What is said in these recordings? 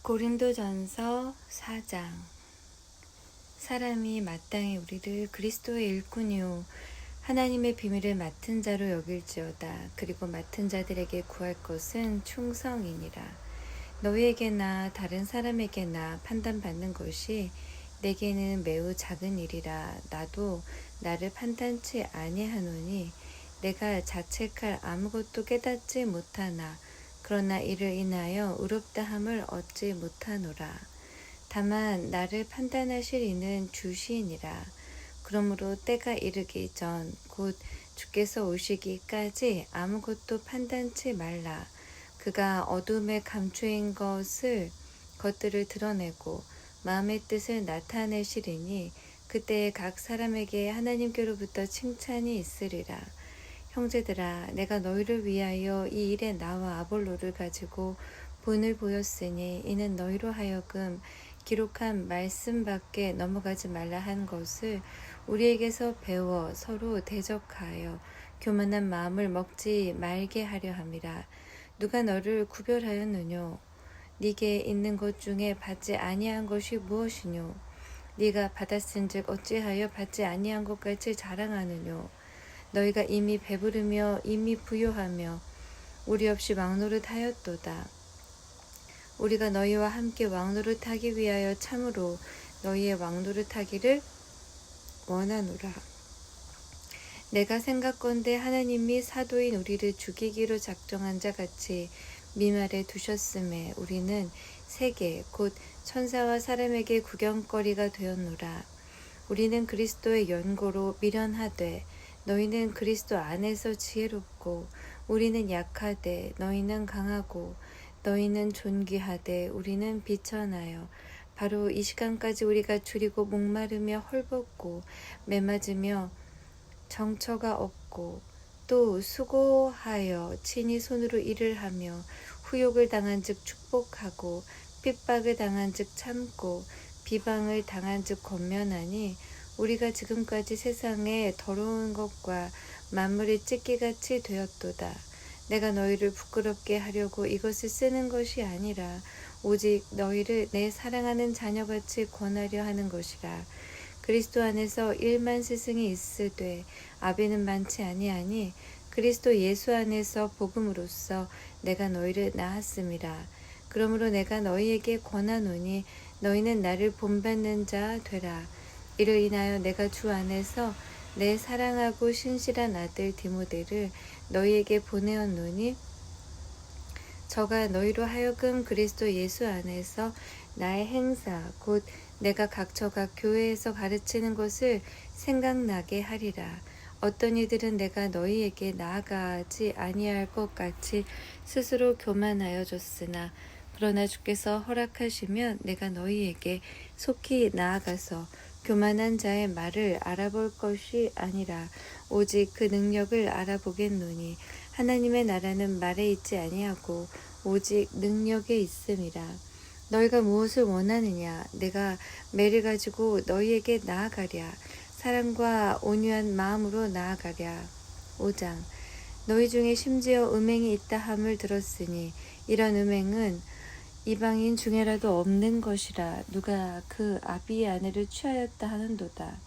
고린도전서 4장. 사람이 마땅히 우리를 그리스도의 일꾼이요 하나님의 비밀을 맡은 자로 여길지어다. 그리고 맡은 자들에게 구할 것은 충성이니라. 너희에게나 다른 사람에게나 판단받는 것이 내게는 매우 작은 일이라. 나도 나를 판단치 아니하노니 내가 자책할 아무것도 깨닫지 못하나 그러나 이를 인하여 의롭다함을 얻지 못하노라. 다만 나를 판단하실 이는 주시니라. 그러므로 때가 이르기 전 곧 주께서 오시기까지 아무것도 판단치 말라. 그가 어둠에 감추인 것들을 드러내고 마음의 뜻을 나타내시리니 그때에 각 사람에게 하나님께로부터 칭찬이 있으리라. 형제들아, 내가 너희를 위하여 이 일에 나와 아볼로를 가지고 본을 보였으니 이는 너희로 하여금 기록한 말씀 밖에 넘어가지 말라 한 것을 우리에게서 배워 서로 대적하여 교만한 마음을 먹지 말게 하려 함이라. 누가 너를 구별하였느뇨? 네게 있는 것 중에 받지 아니한 것이 무엇이뇨? 네가 받았은즉 어찌하여 받지 아니한 것 같이 자랑하느뇨? 너희가 이미 배부르며 이미 부요하며 우리 없이 왕노릇하였도다. 우리가 너희와 함께 왕노릇하기 위하여 참으로 너희의 왕노릇하기를 원하노라. 내가 생각건대 하나님이 사도인 우리를 죽이기로 작정한 자 같이 미말에 두셨음에 우리는 세계 곧 천사와 사람에게 구경거리가 되었노라. 우리는 그리스도의 연고로 미련하되 너희는 그리스도 안에서 지혜롭고 우리는 약하되 너희는 강하고 너희는 존귀하되 우리는 비천하여 바로 이 시간까지 우리가 줄이고 목마르며 헐벗고 매맞으며 정처가 없고 또 수고하여 친히 손으로 일을 하며 후욕을 당한즉 축복하고 핍박을 당한즉 참고 비방을 당한즉 권면하니 우리가 지금까지 세상에 더러운 것과 만물의 찢기같이 되었도다. 내가 너희를 부끄럽게 하려고 이것을 쓰는 것이 아니라 오직 너희를 내 사랑하는 자녀같이 권하려 하는 것이라. 그리스도 안에서 1만 스승이 있으되 아비는 많지 아니하니 그리스도 예수 안에서 복음으로써 내가 너희를 낳았음이라. 그러므로 내가 너희에게 권하노니 너희는 나를 본받는 자 되라. 이를 인하여 내가 주 안에서 내 사랑하고 신실한 아들 디모데를 너희에게 보내었노니 저가 너희로 하여금 그리스도 예수 안에서 나의 행사 곧 내가 각처각 교회에서 가르치는 것을 생각나게 하리라. 어떤 이들은 내가 너희에게 나아가지 아니할 것 같이 스스로 교만하여졌으나 그러나 주께서 허락하시면 내가 너희에게 속히 나아가서 교만한 자의 말을 알아볼 것이 아니라 오직 그 능력을 알아보겠노니 하나님의 나라는 말에 있지 아니하고 오직 능력에 있음이라. 너희가 무엇을 원하느냐? 내가 매를 가지고 너희에게 나아가랴. 사랑과 온유한 마음으로 나아가랴. 5장. 너희 중에 심지어 음행이 있다 함을 들었으니 이런 음행은 이방인 중에라도 없는 것이라. 누가 그 아비의 아내를 취하였다 하는도다.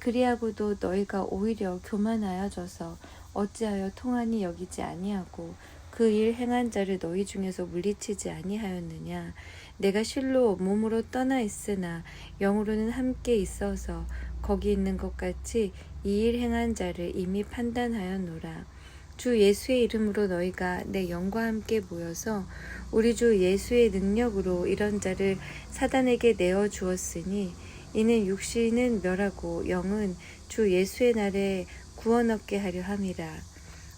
그리하고도 너희가 오히려 교만하여져서 어찌하여 통한이 여기지 아니하고 그 일 행한 자를 너희 중에서 물리치지 아니하였느냐. 내가 실로 몸으로 떠나 있으나 영으로는 함께 있어서 거기 있는 것 같이 이 일 행한 자를 이미 판단하였노라. 주 예수의 이름으로 너희가 내 영과 함께 모여서 우리 주 예수의 능력으로 이런 자를 사단에게 내어 주었으니 이는 육신은 멸하고 영은 주 예수의 날에 구원 얻게 하려 함이라.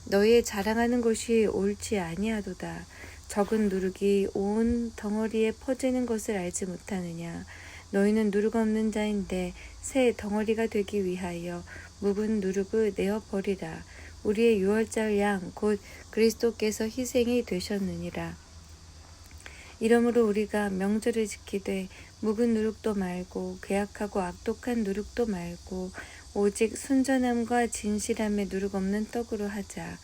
너희의 자랑하는 것이 옳지 아니하도다. 적은 누룩이 온 덩어리에 퍼지는 것을 알지 못하느냐. 너희는 누룩 없는 자인데 새 덩어리가 되기 위하여 묵은 누룩을 내어버리라. 우리의 유월절 양 곧 그리스도께서 희생이 되셨느니라. 이러므로 우리가 명절을 지키되 묵은 누룩도 말고 괴악하고 악독한 누룩도 말고 오직 순전함과 진실함에 누룩 없는 떡으로 하자.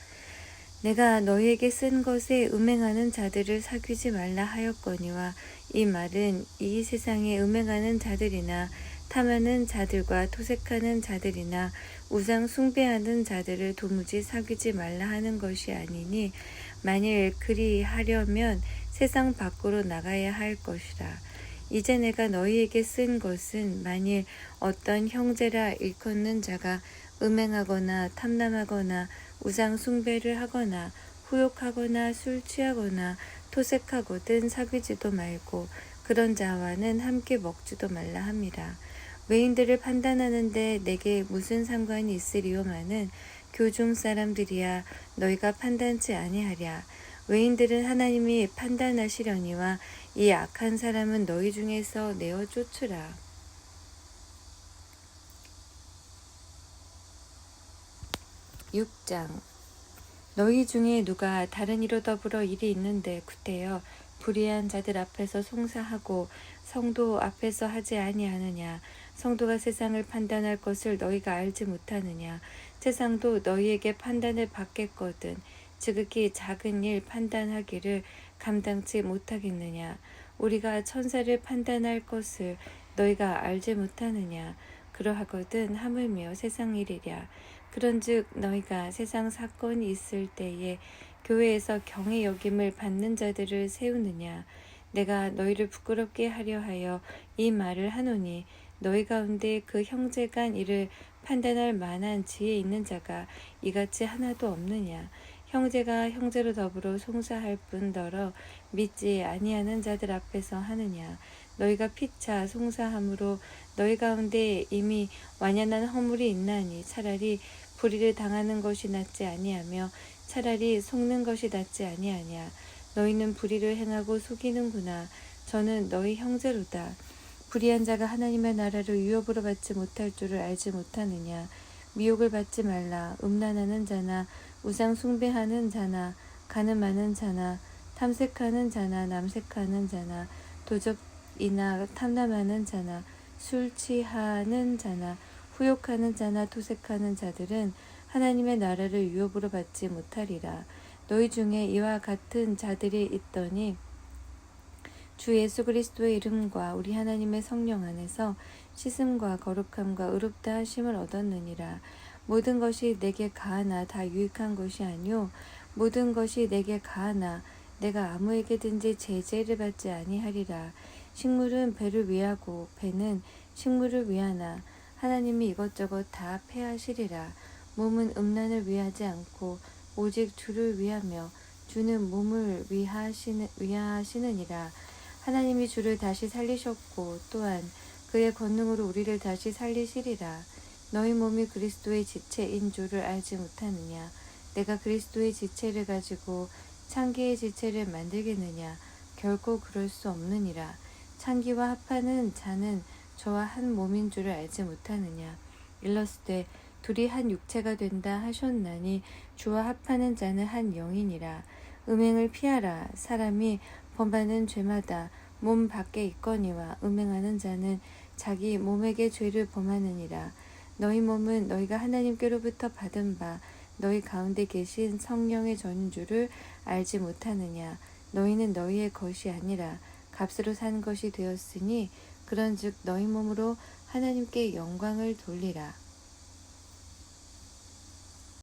내가 너희에게 쓴 것에 음행하는 자들을 사귀지 말라 하였거니와 이 말은 이 세상에 음행하는 자들이나 탐하는 자들과 토색하는 자들이나 우상 숭배하는 자들을 도무지 사귀지 말라 하는 것이 아니니 만일 그리 하려면 세상 밖으로 나가야 할 것이라. 이제 내가 너희에게 쓴 것은 만일 어떤 형제라 일컫는 자가 음행하거나 탐남하거나 우상 숭배를 하거나 후욕하거나 술 취하거나 토색하거든 사귀지도 말고 그런 자와는 함께 먹지도 말라 함이라. 외인들을 판단하는데 내게 무슨 상관이 있으리요마는 교중 사람들이야 너희가 판단치 아니하랴. 외인들은 하나님이 판단하시려니와 이 악한 사람은 너희 중에서 내어 쫓으라. 6장. 너희 중에 누가 다른 이로 더불어 일이 있는데 구태여 불의한 자들 앞에서 송사하고 성도 앞에서 하지 아니하느냐. 성도가 세상을 판단할 것을 너희가 알지 못하느냐. 세상도 너희에게 판단을 받겠거든 지극히 작은 일 판단하기를 감당치 못하겠느냐. 우리가 천사를 판단할 것을 너희가 알지 못하느냐. 그러하거든 하물며 세상 일이랴. 그런즉 너희가 세상 사건이 있을 때에 교회에서 경외 여김을 받는 자들을 세우느냐. 내가 너희를 부끄럽게 하려 하여 이 말을 하노니 너희 가운데 그 형제간 이를 판단할 만한 지혜 있는 자가 이같이 하나도 없느냐. 형제가 형제로 더불어 송사할 뿐더러 믿지 아니하는 자들 앞에서 하느냐. 너희가 피차 송사함으로 너희 가운데 이미 완연한 허물이 있나니 차라리 불의를 당하는 것이 낫지 아니하며 차라리 속는 것이 낫지 아니하냐. 너희는 불의를 행하고 속이는구나. 저는 너희 형제로다. 불의한 자가 하나님의 나라를 유업으로 받지 못할 줄을 알지 못하느냐. 미혹을 받지 말라. 음란하는 자나 우상 숭배하는 자나 간음하는 자나 탐색하는 자나 남색하는 자나 도적이나 탐남하는 자나 술 취하는 자나 후욕하는 자나 토색하는 자들은 하나님의 나라를 유업으로 받지 못하리라. 너희 중에 이와 같은 자들이 있더니 주 예수 그리스도의 이름과 우리 하나님의 성령 안에서 씻음과 거룩함과 의롭다 하심을 얻었느니라. 모든 것이 내게 가하나 다 유익한 것이 아니요 모든 것이 내게 가하나 내가 아무에게든지 제재를 받지 아니하리라. 식물은 배를 위하고 배는 식물을 위하나 하나님이 이것저것 다 패하시리라. 몸은 음란을 위하지 않고 오직 주를 위하며 주는 몸을 위하시느니라. 하나님이 주를 다시 살리셨고 또한 그의 권능으로 우리를 다시 살리시리라. 너희 몸이 그리스도의 지체인 줄을 알지 못하느냐. 내가 그리스도의 지체를 가지고 창기의 지체를 만들겠느냐. 결코 그럴 수 없느니라. 창기와 합하는 자는 저와 한 몸인 줄을 알지 못하느냐. 일렀으되 둘이 한 육체가 된다 하셨나니 주와 합하는 자는 한 영이니라. 음행을 피하라. 사람이 범하는 죄마다 몸 밖에 있거니와 음행하는 자는 자기 몸에게 죄를 범하느니라. 너희 몸은 너희가 하나님께로부터 받은 바 너희 가운데 계신 성령의 전주를 알지 못하느냐. 너희는 너희의 것이 아니라 값으로 산 것이 되었으니 그런즉 너희 몸으로 하나님께 영광을 돌리라.